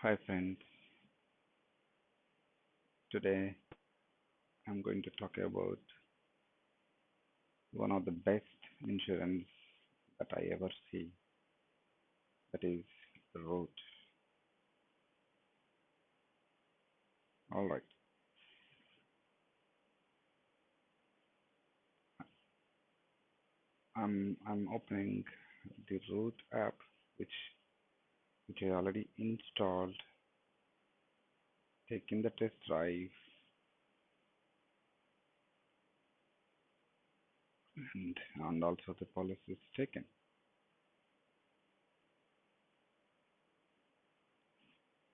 Hi friends, today I'm going to talk about one of the best insurance that I ever see, that is road. Alright, I'm opening the road app which I already installed, taking the test drive and also the policy is taken.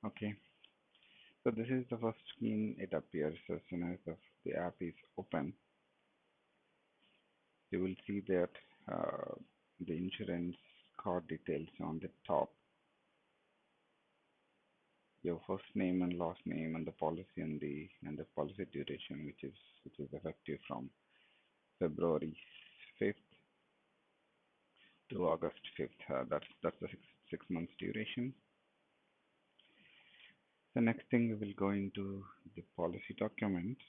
Okay, so this is the first screen it appears as soon as the app is open. You will see that the insurance card details on the top, your first name and last name and the policy and the policy duration, which is effective from February 5th to August 5th. That's the six months duration. The next thing we will go into the policy documents.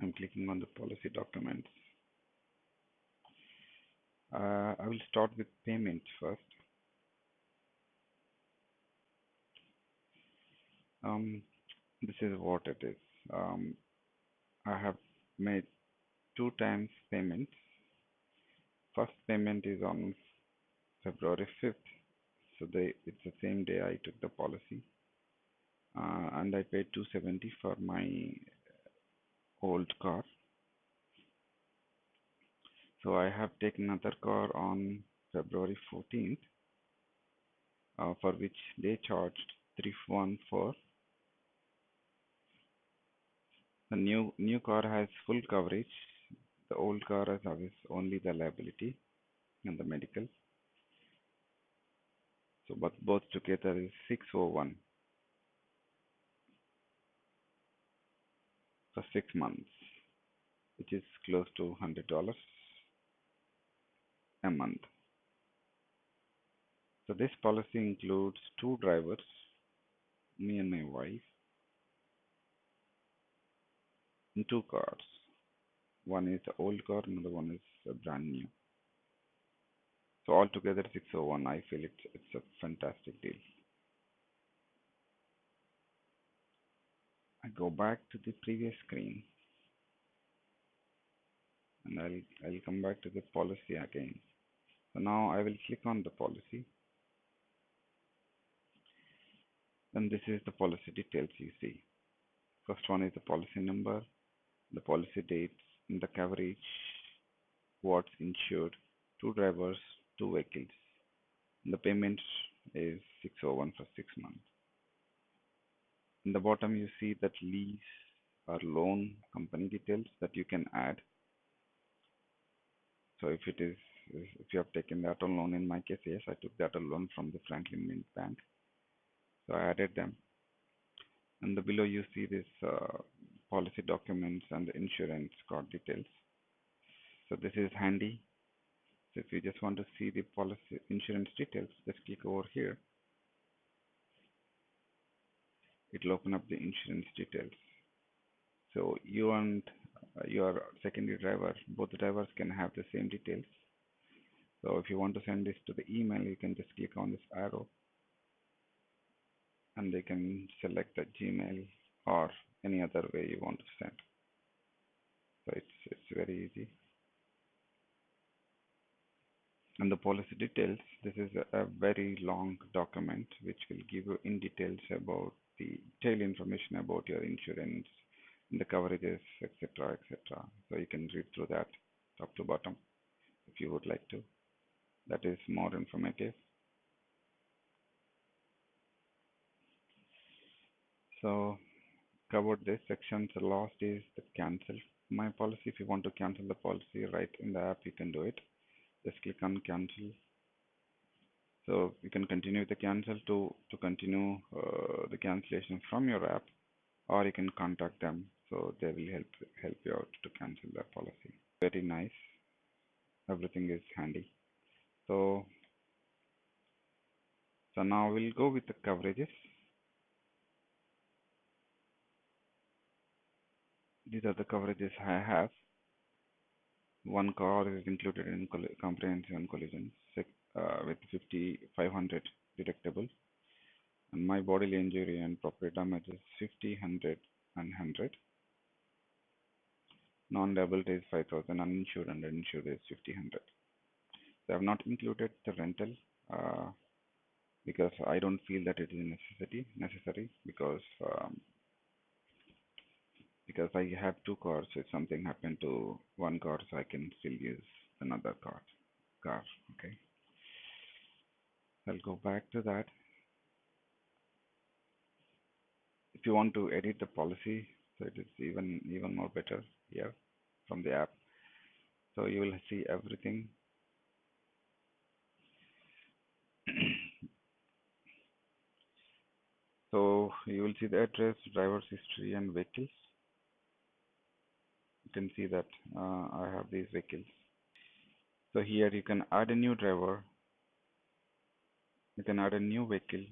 I'm clicking on the policy documents. I will start with payment first. Um, this is what it is. Um, I have made two times payments. First payment is on February 5th, so it's the same day I took the policy, and I paid 270 for my old car. So I have taken another car on February 14th, for which they charged 314. The new car has full coverage. The old car has only the liability and the medical. So but both together is 601 for 6 months, which is close to $100 a month. So this policy includes two drivers, me and my wife, in two cars. One is the old car, another one is brand new. So altogether 601. I feel it's a fantastic deal. I go back to the previous screen and I'll come back to the policy again. So now I will click on the policy, and this is the policy details you see. First one is the policy number, the policy dates, and the coverage, what's insured, two drivers, two vehicles. And the payment is 601 for 6 months. In the bottom you see that lease or loan company details that you can add. So if you have taken the auto loan, in my case, yes, I took the auto loan from the Franklin Mint Bank. So I added them. And the below you see this policy documents and the insurance card details. So this is handy. So if you just want to see the policy insurance details, just click over here. It will open up the insurance details. So you and your secondary driver, both drivers can have the same details. So if you want to send this to the email, you can just click on this arrow and they can select the Gmail or any other way you want to send. So it's very easy. And the policy details, this is a very long document which will give you in details about the detailed information about your insurance, the coverages, etc., etc. So you can read through that top to bottom if you would like to. That is more informative. So covered this section. The last is the cancel my policy. If you want to cancel the policy right in the app, you can do it. Just click on cancel. So you can continue the cancel to continue the cancellation from your app, or you can contact them. So they will help you out to cancel that policy. Very nice. Everything is handy. So So now we'll go with the coverages. These are the coverages I have. One car is included in comprehensive and collision with 5,500 deductible, and my bodily injury and property damage is 50, 100, and 100. Non-liability is 5,000. Uninsured and insured is 50, 100. So I have not included the rental uh, because I don't feel that it is necessary because I have two cars. If something happened to one car, so I can still use another car. Okay. I'll go back to that. If you want to edit the policy, so it is even more better here from the app. So you will see everything. So you will see the address, driver's history, and vehicles. You can see that I have these vehicles. So here you can add a new driver. You can add a new vehicle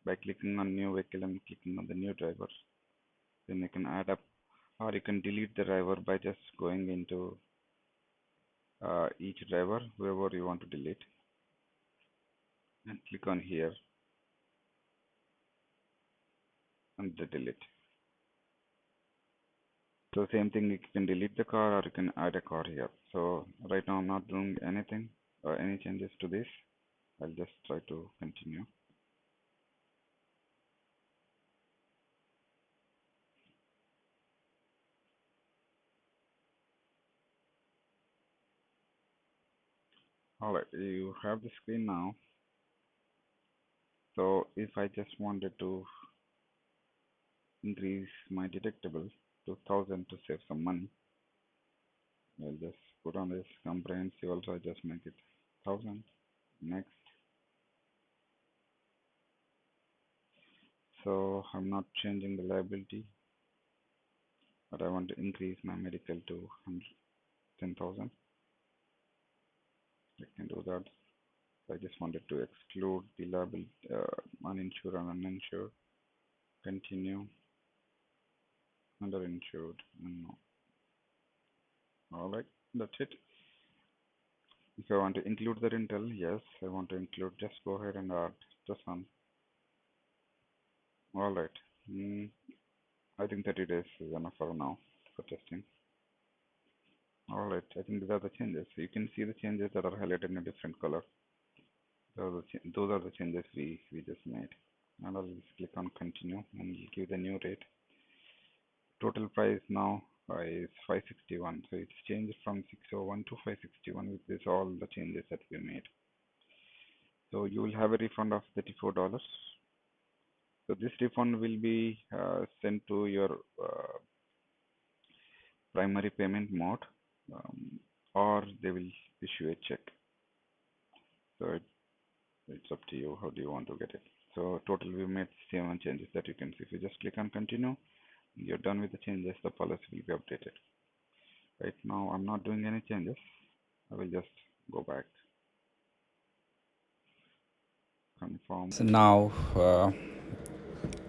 by clicking on new vehicle and clicking on the new driver. Then you can add up, or you can delete the driver by just going into each driver, whoever you want to delete, and click on here and the delete. So same thing, you can delete the car or you can add a car here. So right now I'm not doing anything or any changes to this. I'll just try to continue. Alright, you have the screen now. So if I just wanted to increase my deductible to 1,000 to save some money, I'll just put on this comprehensive also. I just make it 1,000. Next. So I'm not changing the liability, but I want to increase my medical to 10,000. I can do that. I just wanted to exclude the liability, uninsured and uninsured. Continue. Underinsured and no. Alright, that's it. If I want to include the rental, yes, I want to include. Just go ahead and add this one. Alright. I think 30 days is enough for now for testing. Alright, I think these are the changes. You can see the changes that are highlighted in a different color. Those are the changes we just made. And I'll just click on continue and give the new rate. Total price now is 561. So it's changed from 601 to 561 with this all the changes that we made. So you will have a refund of $34. So this refund will be sent to your primary payment mode, or they will issue a check. So it's up to you. How do you want to get it? So total we made 7 changes that you can see. If you just click on continue, you're done with the changes. The policy will be updated. Right now I'm not doing any changes. I will just go back. Confirm. So now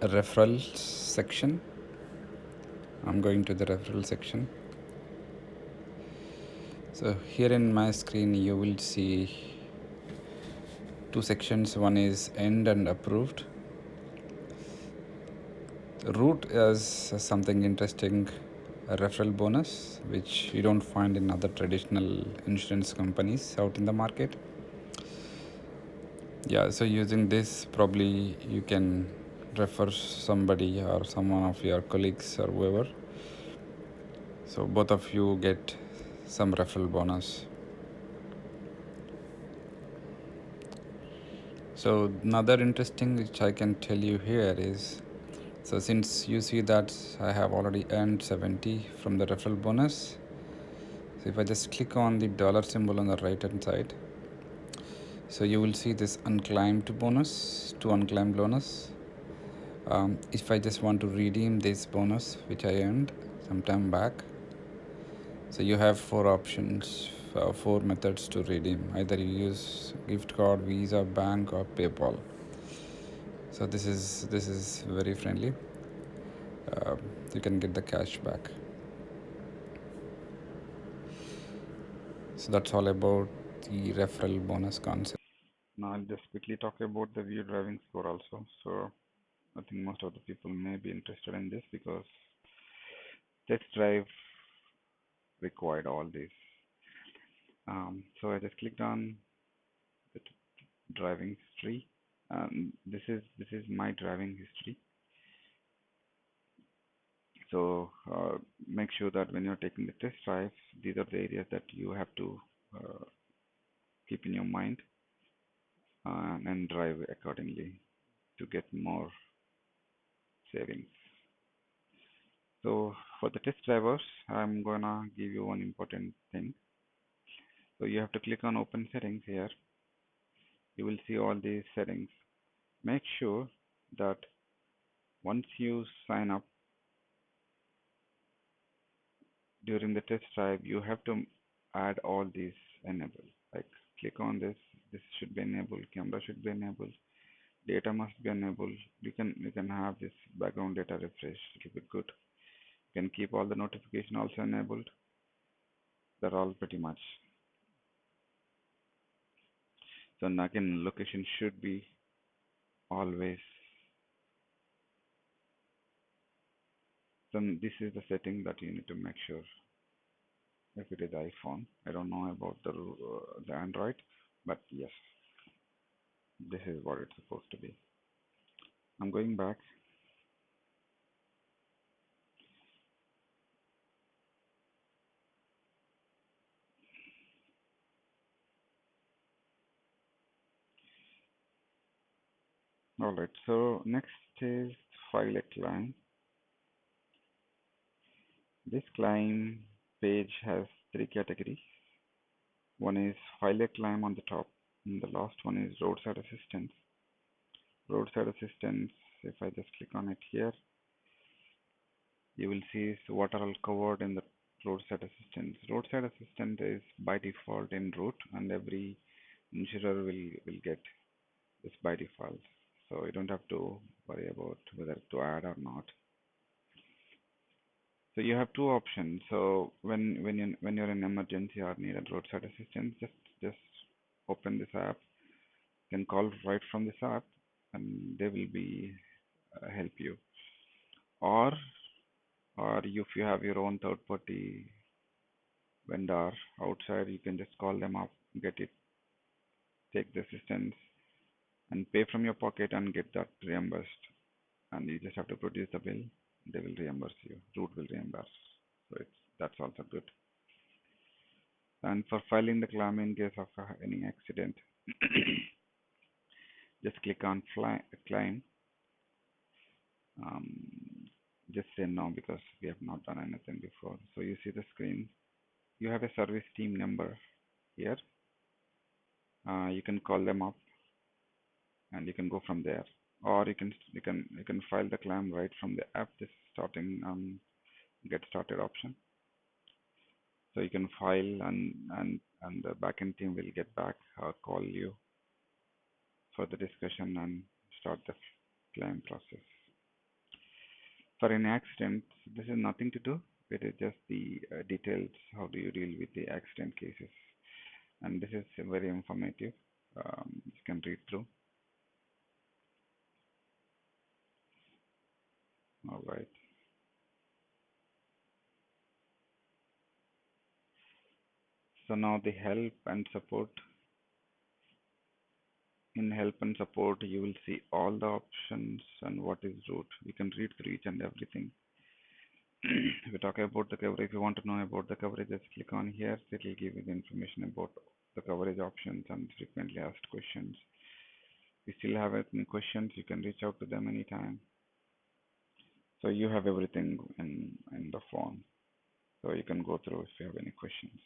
referral section. I'm going to the referral section. So here in my screen you will see two sections. One is end and approved. Root is something interesting, a referral bonus which you don't find in other traditional insurance companies out in the market. Yeah, so using this probably you can refer somebody or someone of your colleagues or whoever, so both of you get some referral bonus. So another interesting which I can tell you here is, so since you see that I have already earned 70 from the referral bonus, so if I just click on the dollar symbol on the right hand side, so you will see this unclaimed bonus, to unclaimed bonus. If I just want to redeem this bonus which I earned some time back, so you have 4 options. four methods to redeem. Either you use gift card, Visa, bank, or PayPal. So this is very friendly. Uh, you can get the cash back. So that's all about the referral bonus concept. Now I'll just quickly talk about the view driving score also. So I think most of the people may be interested in this because test drive required all this. So I just clicked on the driving history. This is my driving history. So make sure that when you're taking the test drive, these are the areas that you have to uh, keep in your mind and drive accordingly to get more savings. So for the test drivers, I'm gonna give you one important thing. So you have to click on open settings here. You will see all these settings. Make sure that once you sign up during the test drive, you have to add all these enable. Like click on this should be enabled, camera should be enabled, data must be enabled. You can have this background data refresh, it will be good. You can keep all the notification also enabled. They're all pretty much. So now again, location should be always. Then this is the setting that you need to make sure if it is iPhone. I don't know about the Android, but yes, this is what it's supposed to be. I'm going back. All right. So next is file a climb. This climb page has three categories. One is file a climb on the top, and the last one is roadside assistance. Roadside assistance, if I just click on it here, you will see what are all covered in the roadside assistance. Roadside assistant is by default in root, and every insurer will get this by default. So you don't have to worry about whether to add or not. So you have two options. So when you're in emergency or need a roadside assistance, just open this app. You can call right from this app, and they will be help you. Or if you have your own third party vendor outside, you can just call them up, get it, take the assistance, and pay from your pocket and get that reimbursed. And you just have to produce the bill. They will reimburse you. Root will reimburse. So that's also good. And for filing the claim in case of any accident, just click on claim. Um, just say no because we have not done anything before. So you see the screen. You have a service team number here. You can call them up and you can go from there, or you can file the claim right from the app. Just starting get started option. So you can file and the backend team will get back or call you for the discussion and start the claim process. For an accident, this is nothing to do. It is just the details. How do you deal with the accident cases? And this is very informative. You can read through. All right. So now the help and support. In help and support, you will see all the options and what is root. You can read through each and everything. If we talk about the coverage, if you want to know about the coverage, just click on here. It will give you the information about the coverage options and frequently asked questions. If you still have any questions, you can reach out to them anytime. So you have everything in the phone. So you can go through if you have any questions.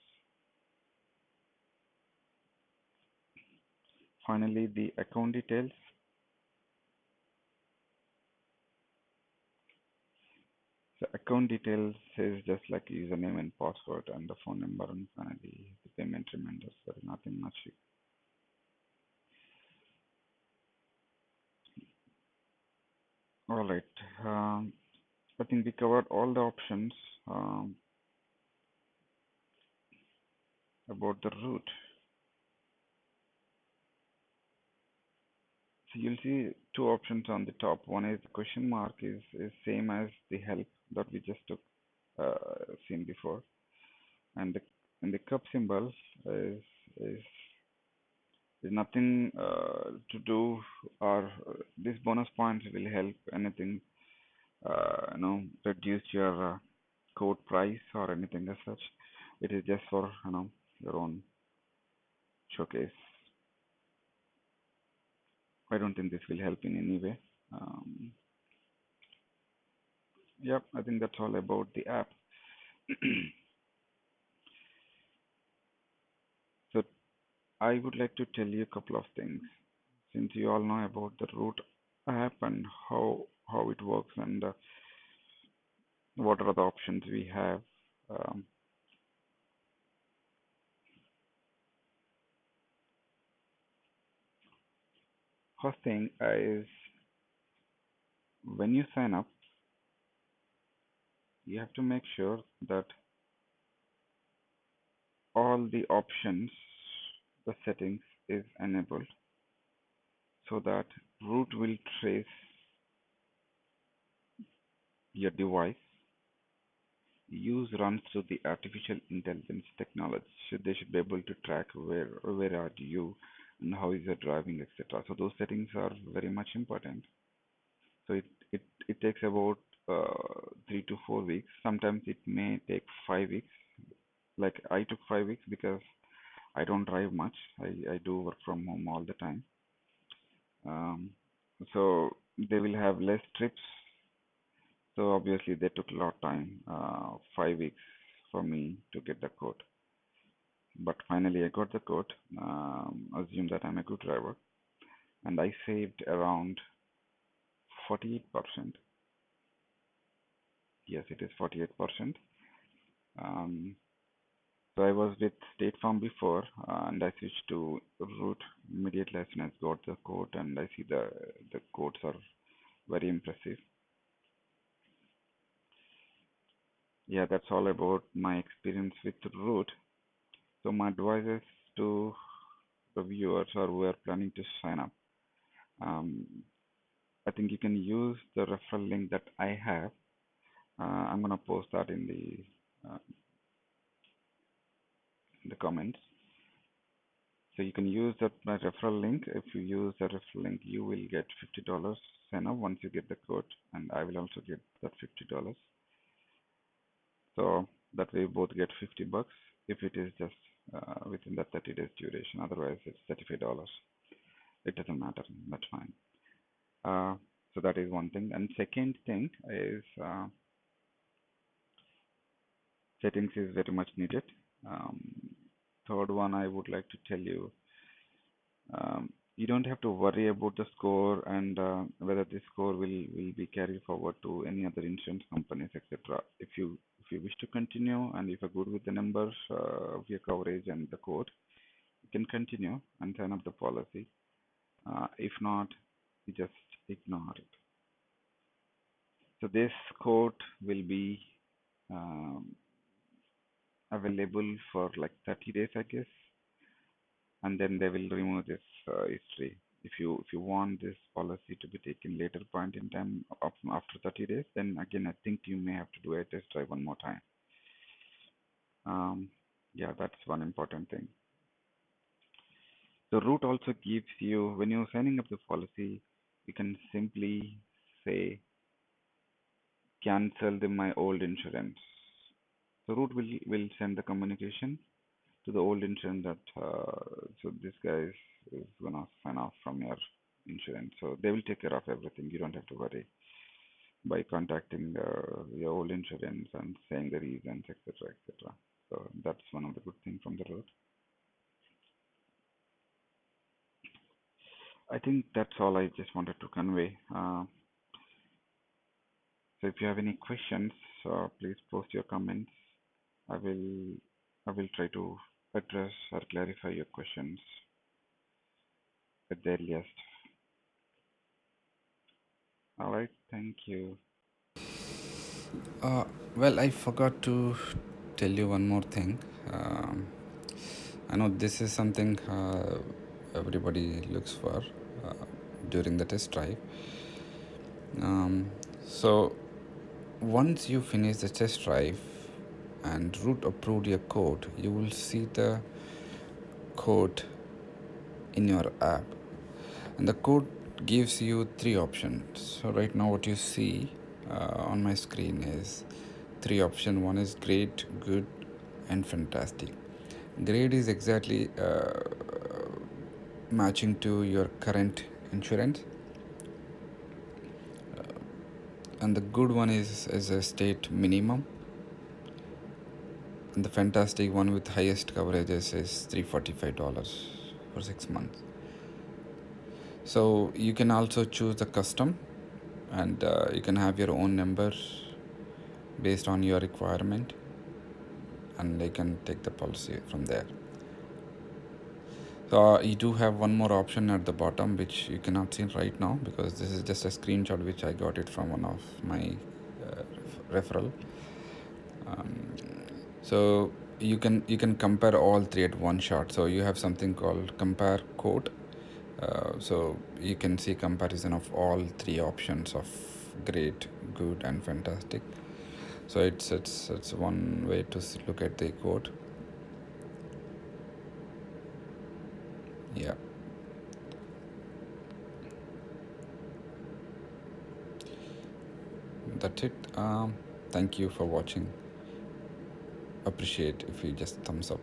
Finally, the account details. The account details is just like username and password and the phone number and finally the payment reminders. There is nothing much. All right. Um, I think we covered all the options um, about the route. So you'll see two options on the top. One is the question mark is same as the help that we just took seen before, and the cup symbol is is is nothing to do or this bonus points will help anything reduce your code price or anything as such. It is just for your own showcase. I don't think this will help in any way. Um, yep, I think that's all about the app. So I would like to tell you a couple of things since you all know about the root app and how it works and what are the options we have. Um, First thing is when you sign up, you have to make sure that all the options, the settings is enabled so that root will trace your device. Use runs through the artificial intelligence technology. They should be able to track where are you and how is your driving, etc. So those settings are very much important. So it takes about 3 to 4 weeks. Sometimes it may take 5 weeks. Like I took 5 weeks because I don't drive much. I do work from home all the time. Um, so they will have less trips. So obviously they took a lot of time, 5 weeks for me to get the code. But finally I got the code. Assume that I'm a good driver, and I saved around 48%. Yes, it is 48%. Um, so I was with StateFarm before, and I switched to Root immediately as soon as got the code, and I see the codes are very impressive. Yeah, that's all about my experience with Root. So my advice is to the viewers or who are planning to sign up. Um, I think you can use the referral link that I have. I'm gonna post that in the comments. So you can use that my referral link. If you use the referral link, you will get $50 sign up once you get the code, and I will also get that $50. So that way we both get 50 bucks if it is just within the 30 days duration. Otherwise, it's $35. It doesn't matter. That's fine. Uh, so that is one thing. And second thing is settings is very much needed. Um, Third one, I would like to tell you, you don't have to worry about the score and whether this score will be carried forward to any other insurance companies, etc. If you wish to continue and if you're good with the numbers of your coverage and the code, you can continue and sign up the policy. If not, you just ignore it. So this code will be um, available for like 30 days, I guess, and then they will remove this history. If you want this policy to be taken later point in time after 30 days, then again I think you may have to do a test drive one more time. Yeah, that's one important thing. The route also gives you when you're signing up the policy, you can simply say cancel my old insurance. The route will send the communication to the old insurance that so this guy is gonna sign off from your insurance. So they will take care of everything. You don't have to worry by contacting your old insurance and saying the reasons, etc., etc. So that's one of the good things from the road. I think that's all I just wanted to convey. So if you have any questions, please post your comments. I will I will try to address or clarify your questions at the earliest. All right, thank you. Uh, well, I forgot to tell you one more thing. Um, I know this is something everybody looks for during the test drive. Um, so, once you finish the test drive and root approved your code, you will see the code in your app. And the code gives you three options. So, right now, what you see on my screen is three options. One is great, good, and fantastic. Grade is exactly matching to your current insurance, and the good one is a state minimum, and the fantastic one with highest coverages is $345 for 6 months. So you can also choose the custom, and you can have your own number based on your requirement, and they can take the policy from there. So you do have one more option at the bottom which you cannot see right now because this is just a screenshot which I got it from one of my referral. Um, so you can compare all three at one shot. So you have something called compare quote. So you can see comparison of all three options of great, good, and fantastic. So it's one way to look at the quote. Yeah, that's it. Thank you for watching. Appreciate if you just thumbs up.